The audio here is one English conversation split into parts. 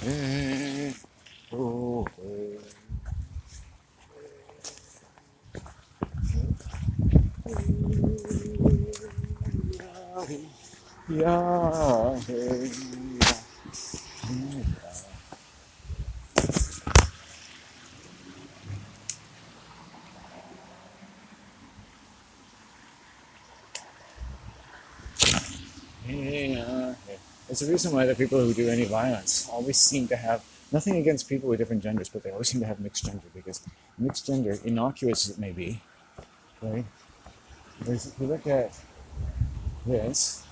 oh, yeah, yeah. It's the reason why the people who do any violence always seem to have nothing against people with different genders, but they always seem to have mixed gender because mixed gender, innocuous as it may be, right? If you look at this,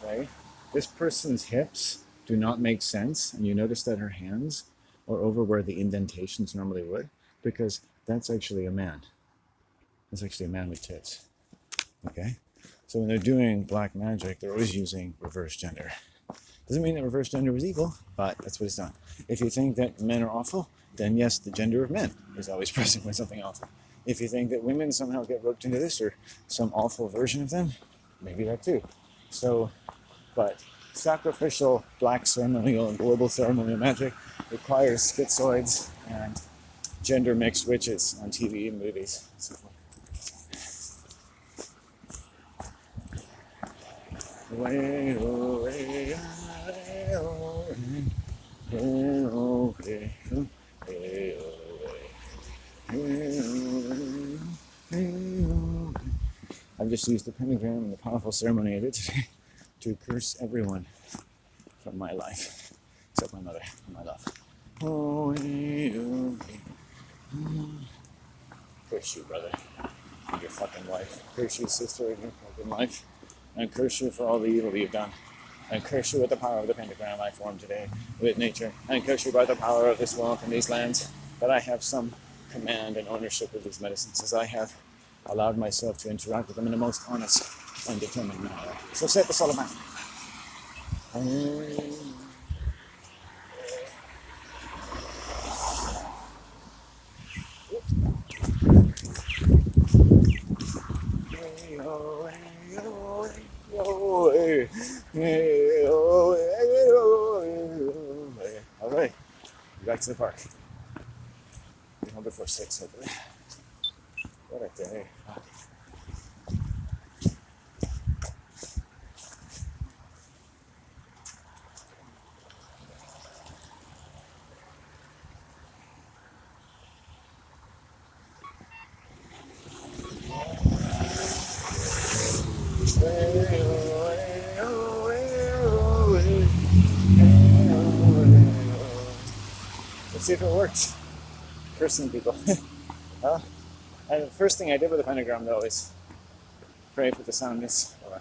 right? This person's hips do not make sense, and you notice that her hands are over where the indentations normally would, because that's actually a man. That's actually a man with tits. Okay? So when they're doing black magic, they're always using reverse gender. Doesn't mean that reverse gender was evil, but that's what it's done. If you think that men are awful, then yes, the gender of men is always present with something awful. If you think that women somehow get roped into this or some awful version of them, maybe that too. So, but sacrificial black ceremonial and global ceremonial magic requires schizoids and gender mixed witches on TV and movies. So forth. I've just used the pentagram and the powerful ceremony of it today to curse everyone from my life, except my mother and my love. Curse you, brother, and your fucking wife. Curse you, sister, and your fucking life. And curse you for all the evil you've done. And curse you with the power of the pentagram I formed today with nature. And curse you by the power of this wealth and these lands, that I have some command and ownership of these medicines, as I have allowed myself to interact with them in the most honest and determined manner. So saith the Solomon. All right, back to the park. Be home before 6, hopefully. What a day. Let's see if it works. Cursing people. Well, the first thing I did with the pentagram, though, is pray for the soundness, or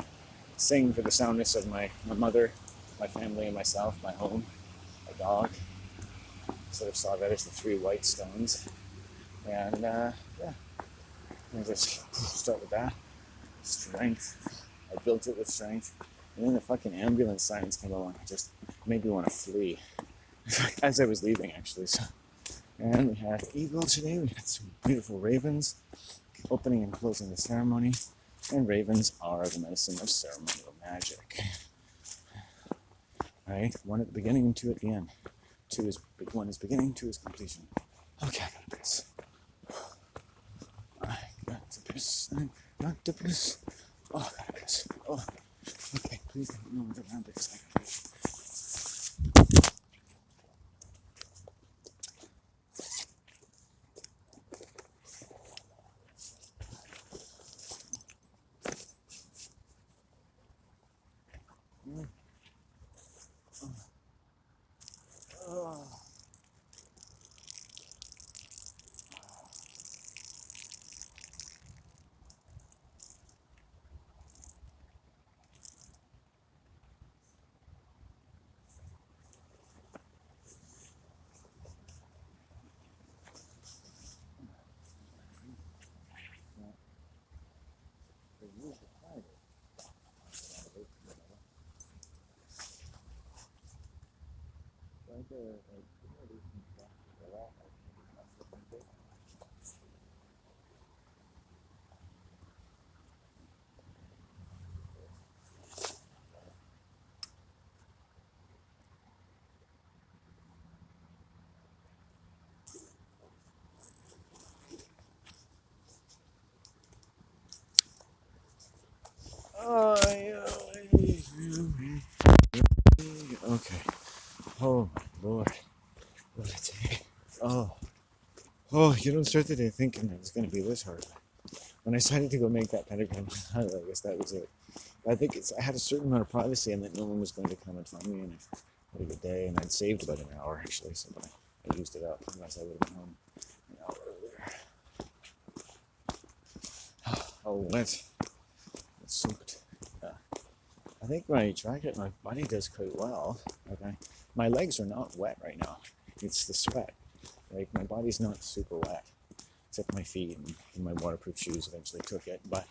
sing for the soundness of my mother, my family, and myself, my home, my dog. Sort of saw that as the 3 white stones. And yeah, I just start with that. Strength. I built it with strength. And then the fucking ambulance sirens came along. It just made me want to flee. As I was leaving, actually. So, and we had eagle today. We had some beautiful ravens opening and closing the ceremony. And ravens are the medicine of ceremonial magic. Right? 1 at the beginning and 2 at the end. 1 is beginning, 2 is completion. Okay, I gotta piss. I got to piss. I got to piss. Oh, I gotta piss. Oh, okay. Please don't move around because I gotta piss. Oh. Oh, Lord. What a day. Oh. Oh, you don't start the day thinking that it's going to be this hard. When I decided to go make that pentagram, I guess that was it. I think I had a certain amount of privacy and that no one was going to come and find me, and I had a good day, and I'd saved about an hour actually, so I used it up, otherwise I would have been home an hour earlier. Oh, wet. It's soaked. Yeah. I think when I track it, my body does quite well. Like my legs are not wet right now. It's the sweat. Like my body's not super wet, except my feet and my waterproof shoes eventually took it. But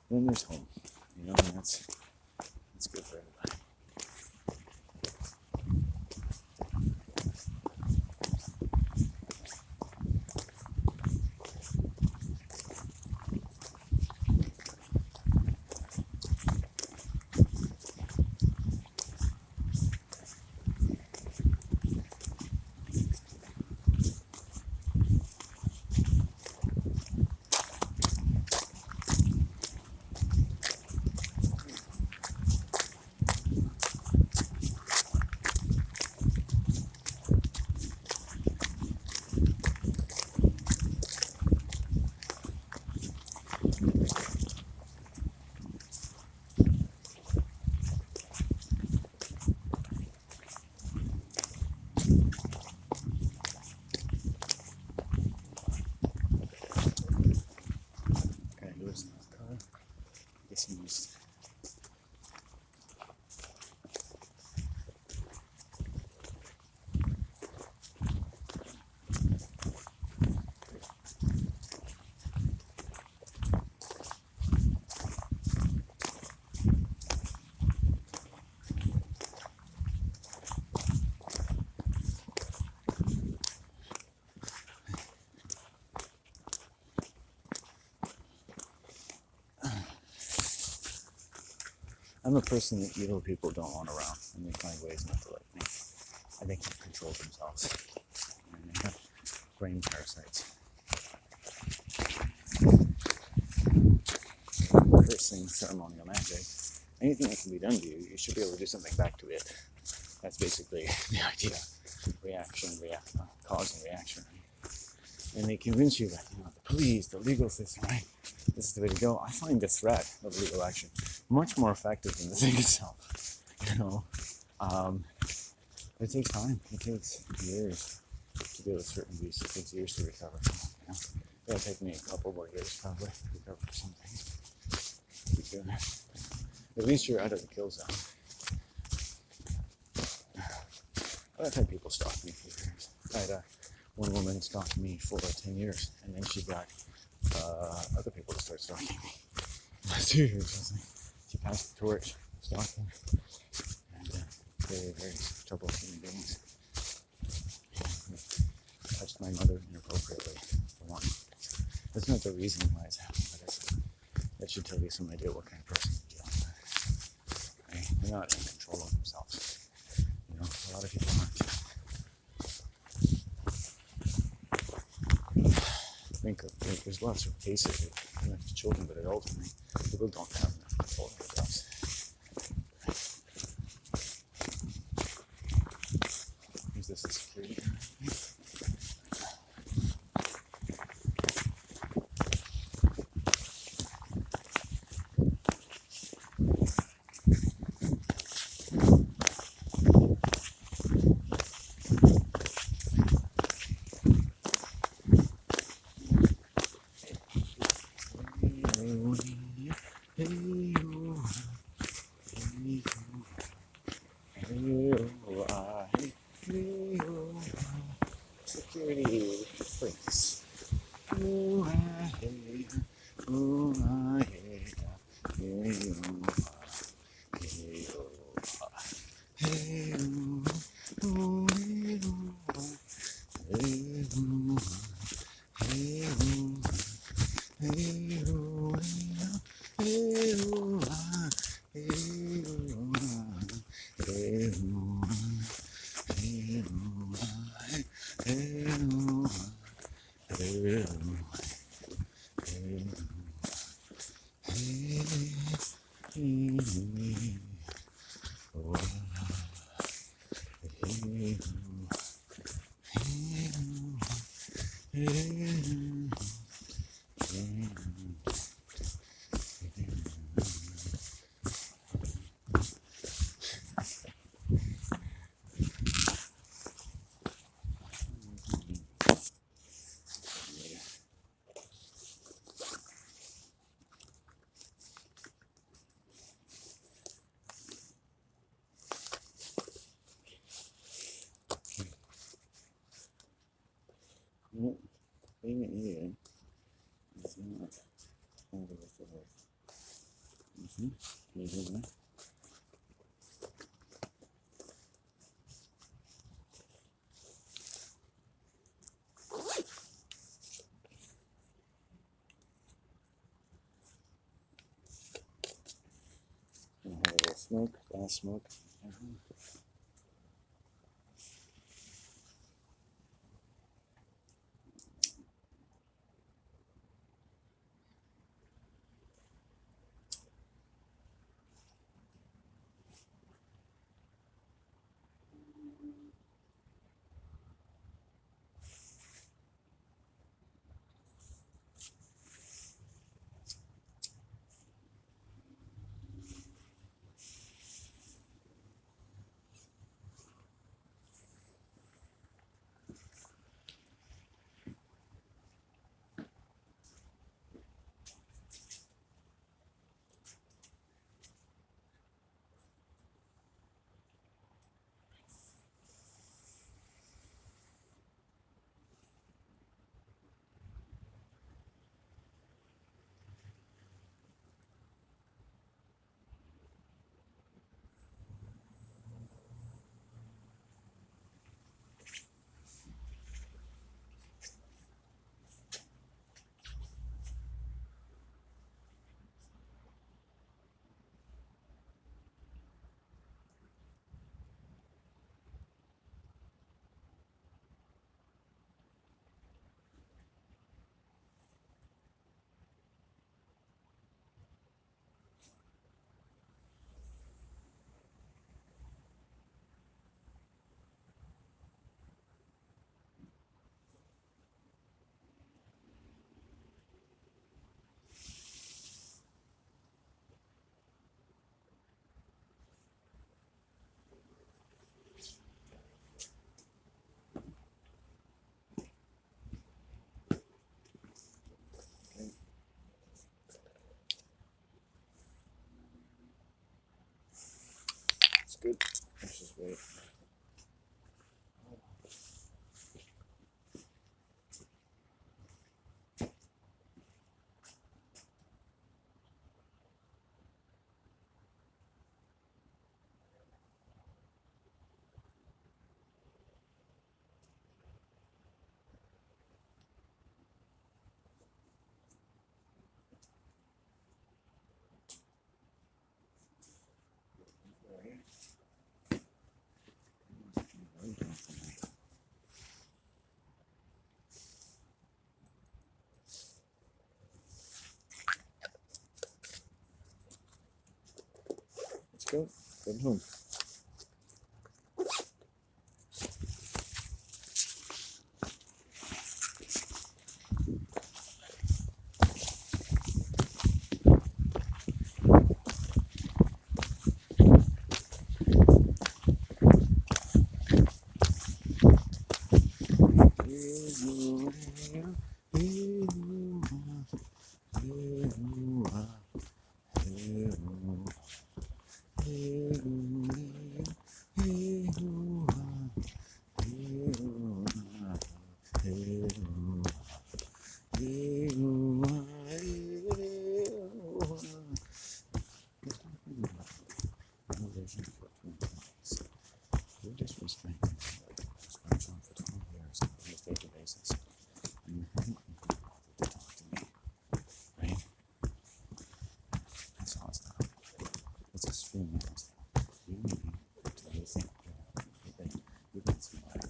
then there's home, and that's good for everybody. Okay, who's in the car? I guess he used. I'm a person that evil people don't want around, and they find ways not to like me. I think they control themselves. And they have brain parasites. Cursing, ceremonial magic. Anything that can be done to you, you should be able to do something back to it. That's basically the idea. Reaction, cause and reaction. And they convince you that, the police, the legal system, right? This is the way to go. I find the threat of legal action much more effective than the thing itself. It takes time. It takes years to deal with certain abuse. It takes years to recover. It'll take me a couple more years probably to recover from something. Keep doing it. At least you're out of the kill zone. I've had people stalk me for years. I had one woman stalked me for 10 years, and then she got other people to start stalking me. Last 2 years, she passed the torch, stalking, and very, very troubled human beings. Touched my mother inappropriately, for one. That's not the reason why it's happened, but that should tell you some idea what kind of person you're dealing with. Right? They're not in control of themselves. A lot of people aren't. There's lots of cases of not just children, but ultimately people don't have enough control of themselves. Is this a security? Security, please. Being an idiot is not always the worst. Can you hear that? Gonna have a little smoke, last smoke. It's good. Let's just wait. Let's go. Go home. You're disrespecting this goes on for 12 years on a daily basis. And you haven't been able to talk to me, right? That's hostile. It's extremely hostile. You need to rethink you've been smart.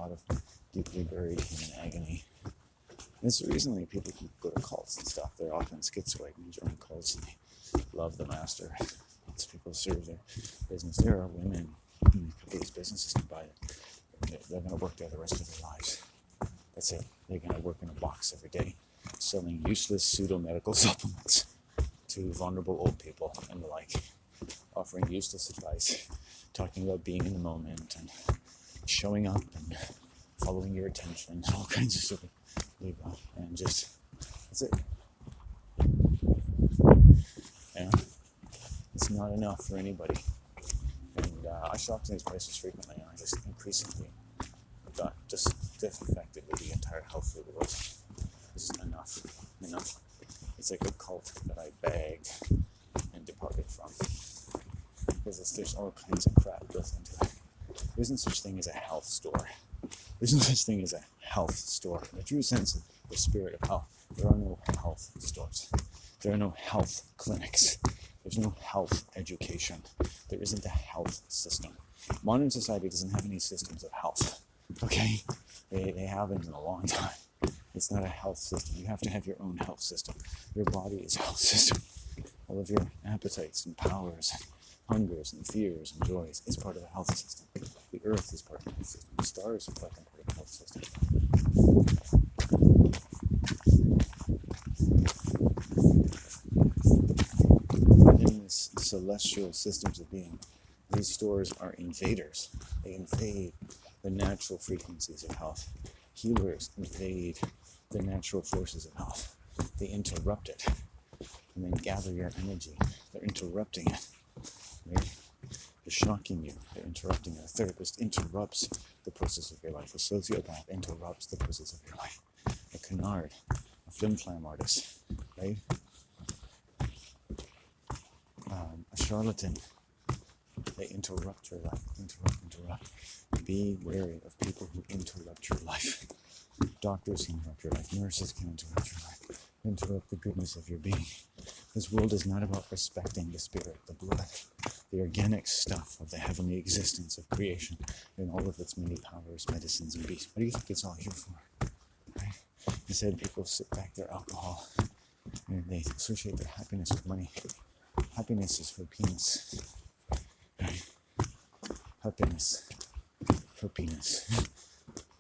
lot of deeply buried human agony. And it's the reason like, people who go to cults and stuff, they're often schizoid and join cults and they love the master. Lots of people serve their business. There are women in a couple of these businesses to buy it. They're going to work there the rest of their lives. That's it. They're going to work in a box every day, selling useless pseudo-medical supplements to vulnerable old people and the like, offering useless advice, talking about being in the moment and showing up and following your attention and all kinds of stuff. And just, that's it. Yeah. It's not enough for anybody. And I shop in these places frequently, and I just increasingly got disaffected with the entire health of the world. This is enough. It's like a cult that I begged and departed from. Because there's all kinds of crap built into it. There isn't such thing as a health store. There's no such thing as a health store. In the true sense of the spirit of health, there are no health stores. There are no health clinics. There's no health education. There isn't a health system. Modern society doesn't have any systems of health. Okay? They haven't in a long time. It's not a health system. You have to have your own health system. Your body is a health system. All of your appetites and powers, hungers and fears and joys is part of the health system. The earth is part of the health system. The stars are part of the health system. Within this celestial systems of being, these stores are invaders. They invade the natural frequencies of health. Healers invade the natural forces of health. They interrupt it and then gather your energy. They're interrupting it. Right? They're shocking you. They're interrupting it. A therapist interrupts the process of your life. A sociopath interrupts the process of your life. A canard, a flim-flam artist, right? A charlatan. They interrupt your life. Interrupt. Be wary of people who interrupt your life. Doctors can interrupt your life. Nurses can interrupt your life. Interrupt the goodness of your being. This world is not about respecting the spirit, the blood, the organic stuff of the heavenly existence of creation and all of its many powers, medicines, and beasts. What do you think it's all here for? Right? Instead, people sit back their alcohol and they associate their happiness with money. Happiness is for penis. Right? Happiness. Herpeness.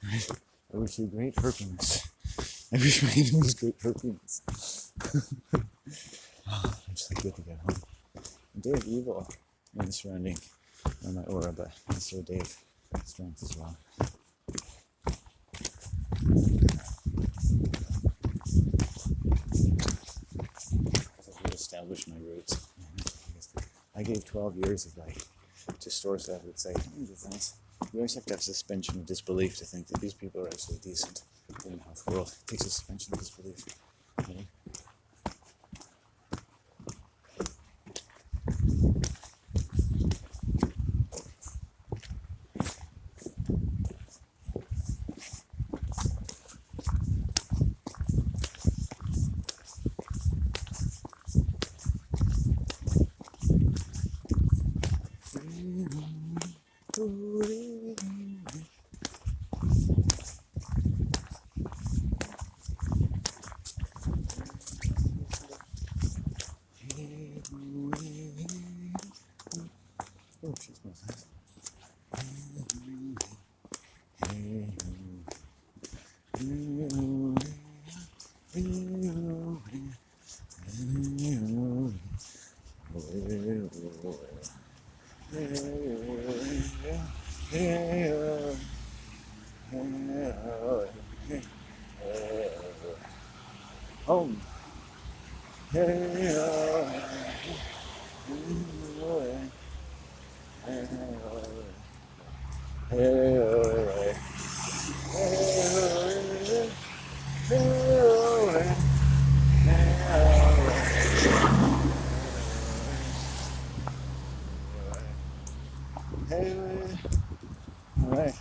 Right? I wish you great herpeness. I wish my name was great herpeness. I'm just like good to get home. A day of evil in the surrounding, not my aura, but also a day of strength as well. I've reestablished my roots. I gave 12 years of life to stores that would say, you always have to have suspension of disbelief to think that these people are actually decent in the health world. It takes a suspension of disbelief. Right? Oh, she smells nice. Home. All right.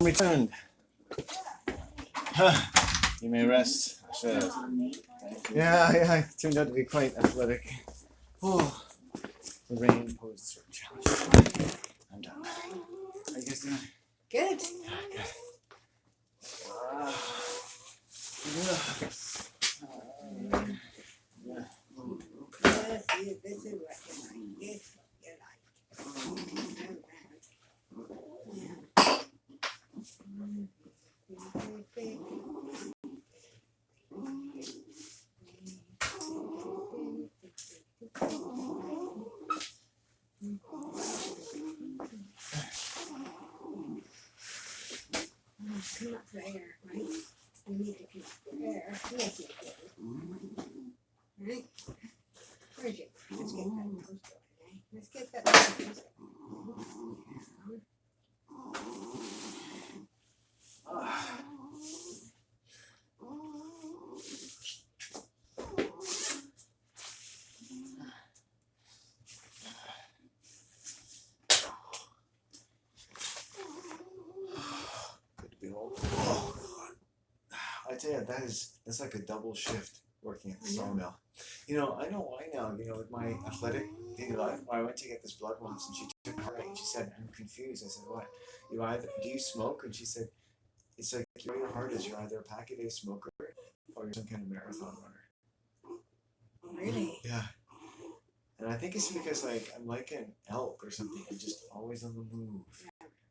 Returned. You may rest. Yeah, it turned out to be quite athletic. Oh, the rain posed certain challenges. I'm done. How are you guys doing? Good. Yes, this is what you like. This is what you like. Come up for air, right? We need to come up for air. Yes, you do. Right? Where's your? Let's get that nose going, eh? Let's get that nose going. Good to be home. Oh, God. I tell you, that's like a double shift working at the sawmill. You know, I know why now. You know, with my athletic daily life, I went to get this blood once, and she took my heart rate, and she said, "I'm confused." I said, "What? Do you smoke?" And she said, "It's like your heart is. You're either a pack-a-day smoker or you're some kind of marathon runner." Really? Yeah. And I think it's because like I'm like an elk or something. I'm just always on the move.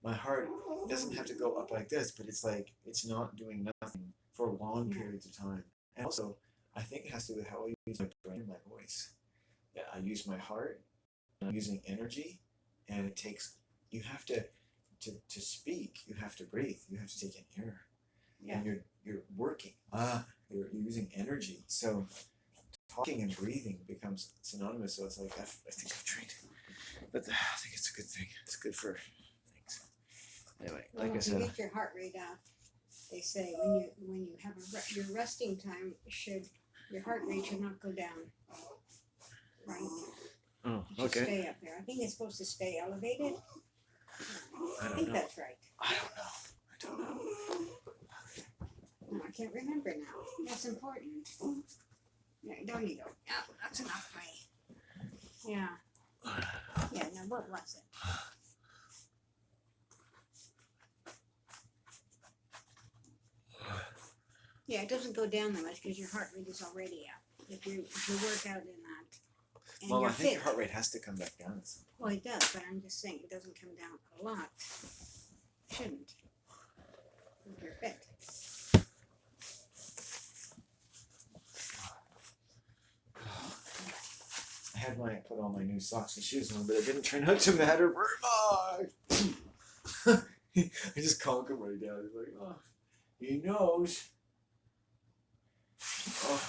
My heart doesn't have to go up like this, but it's like it's not doing nothing for long periods of time. And also, I think it has to do with how I use my brain and my voice. Yeah, I use my heart, I'm using energy, and it takes. You have to speak. You have to breathe. You have to take in air. Yeah. And you're working. You're using energy. So talking and breathing becomes synonymous. So it's like I think I've trained, but I think it's a good thing. It's good for things. Anyway, Well, like I if said, you get your heart rate up, they say when you have your resting time your heart rate should not go down. Right? oh, It should okay. stay up there. I think it's supposed to stay elevated. I I don't think know. that's right. I don't know. No, I can't remember now. That's important. Yeah, down you go. Oh, that's enough, Ray. Yeah. Yeah, now what was it? Yeah, it doesn't go down that much because your heart rate is already up. If you work out in that and Well, you're I think fit. your heart rate has to come back down. Well, it does, but I'm just saying it doesn't come down a lot. It shouldn't. If you're fit. I had put all my new socks and shoes on, but it didn't turn out to matter very much. I just conk him right down. He's like, oh, he knows. Oh.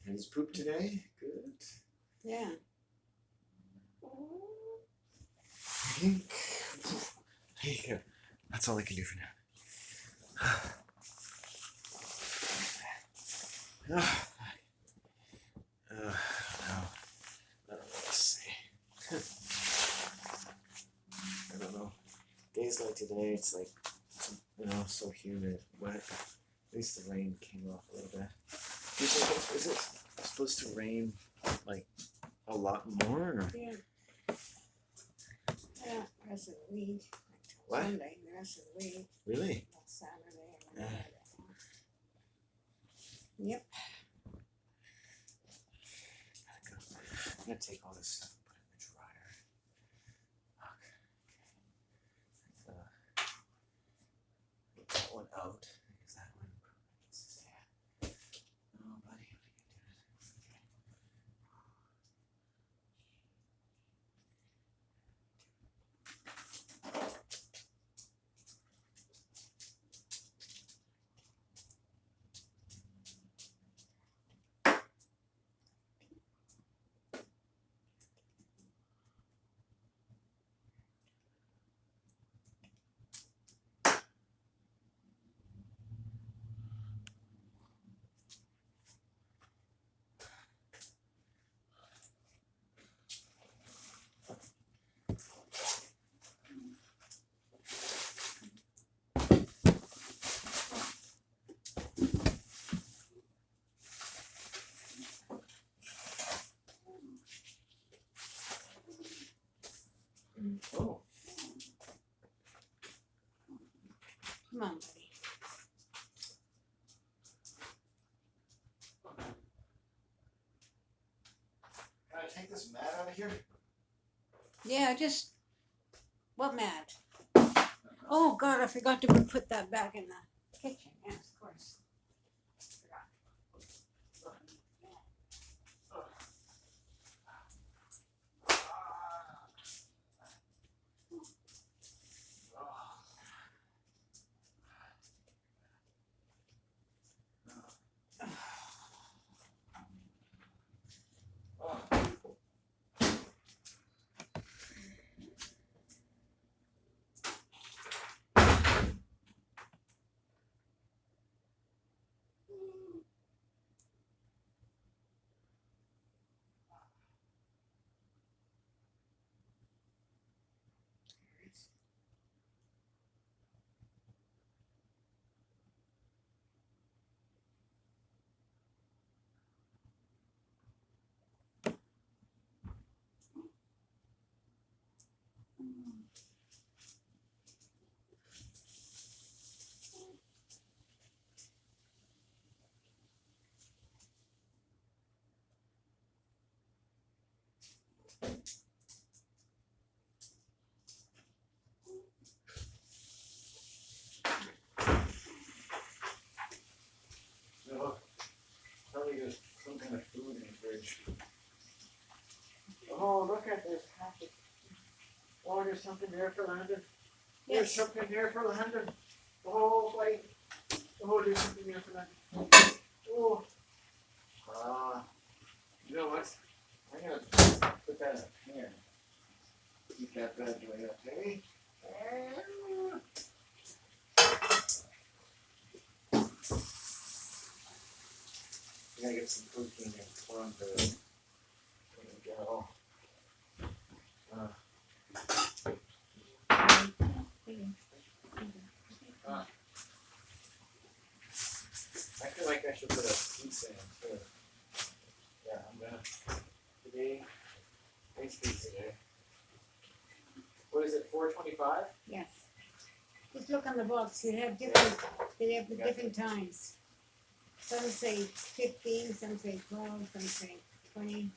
His poop today? Good. Yeah. There you go. That's all I can do for now. I don't know. Let's see. I don't know. Days like today, it's like, so humid, wet. At least the rain came off a little bit. Is it supposed to rain like a lot more? Or? Yeah. Yeah, the rest of the week. What? Sunday, the rest of the week. Really? That's Saturday. And Monday. Yep. I'm gonna take all this stuff and put it in the dryer. Okay. Get that one out because that one needs to stay. Oh, buddy, what are you doing? Oh. Come on, buddy. Can I take this mat out of here? Yeah, just what mat? Oh God, I forgot to put that back in the kitchen. Yes, of course. Forgot. No, probably there's some kind of food in the fridge. Oh, look at this packet. Oh, there's something there for Landon. There's Yes. something there for Landon. Oh, wait. Oh, there's something there for Landon. Oh. You know what? I'm going to put that up here. Keep that bad boy up, hey? I gotta get some protein and corn for the go. I feel like I should put a pizza in too. Yeah, I'm gonna. Today, nice pizza day. What is it, $4.25? Yes. Just look on the box. They have different. They have the different times. Some say 15, some say 12, some say 20.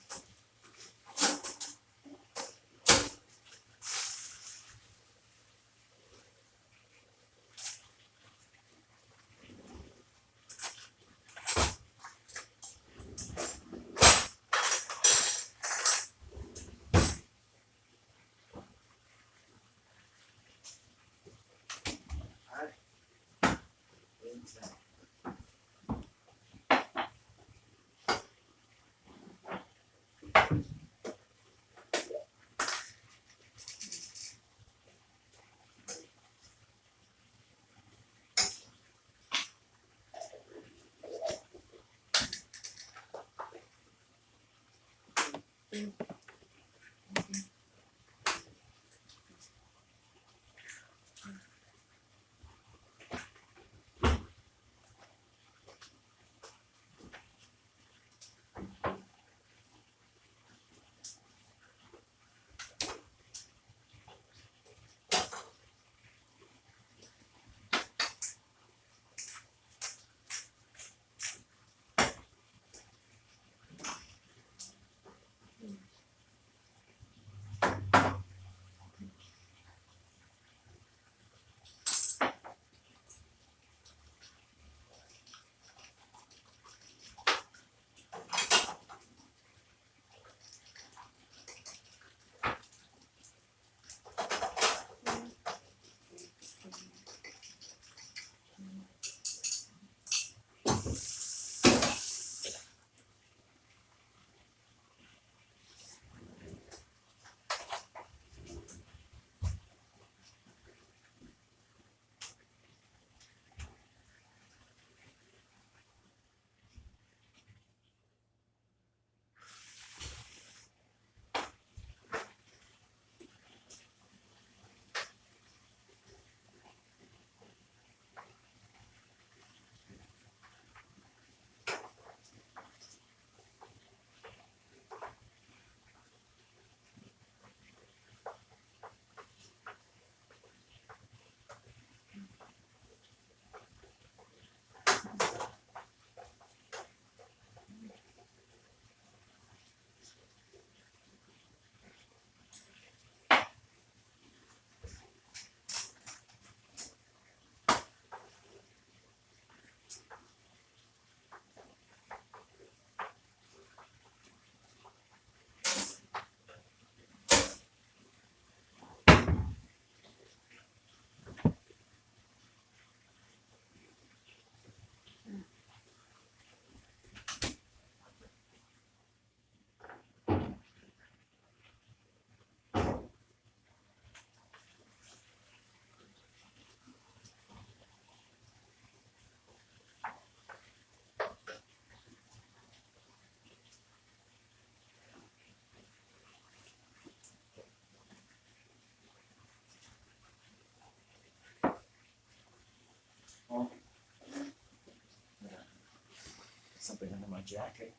my jacket.